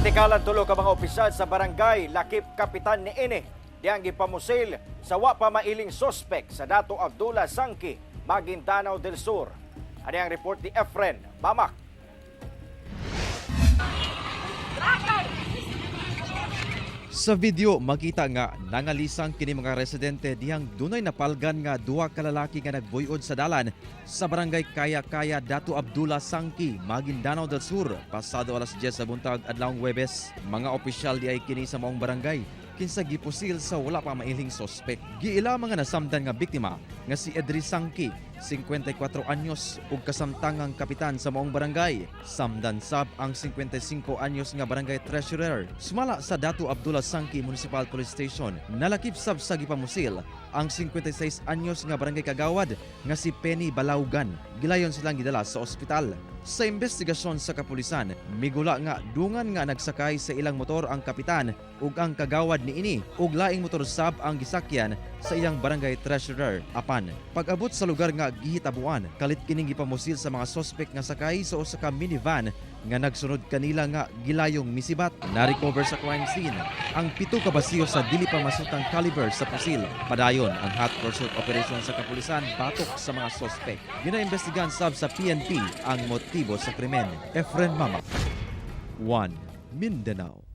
Gitikalan tulo ka mga opisyal sa barangay Lakip Kapitan ni Ine diyang gipamusil sa wa pa mailing sospek sa Dato Abdullah Sangki, Maguindanao del Sur. Ano ang report ni Efren Bamak? Sa video, makita nga nangalisang kini mga residente diyang dunay napalgan nga duha ka lalaki nga nagbuyod sa dalan sa barangay Kaya-Kaya Dato Abdullah Sangki, Maguindanao del Sur, pasado alas 10 sa buntag adlawng Huwebes. Mga opisyal di ay kini sa maong barangay kinsa gipusil sa wala pa mailing sospek. Giila mga nasamdan nga biktima nga si Edri Sangki, 54 anyos ug kasamtangang kapitan sa maong barangay. Samdan sab ang 55 anyos nga barangay treasurer. Sumala sa Dato Abdullah Sangki Municipal Police Station, nalakip sab sa gipamusil ang 56 anyos nga barangay kagawad nga si Penny Balaugan. Gilayon silang gidala sa ospital. Sa investigasyon sa kapulisan, migula nga dungan nga nagsakay sa ilang motor ang kapitan ug ang kagawad niini ug laing motor sab ang gisakyan sa iyang barangay treasurer. Apan pag-abot sa lugar nga gihitabuan, kalit kining gipamusil sa mga sospek nga sakay sa usa ka minivan nga nagsunod kanila nga gilayong misibat. Na-recover sa crime scene ang 7 ka basiyo sa dili pa masutang caliber sa pusil. Padayon ang hot pursuit operation sa kapulisan batok sa mga sospek. Ginaimbestigahan sab sa PNP ang motibo sa krimen. Efren Mama, 1 Mindanao.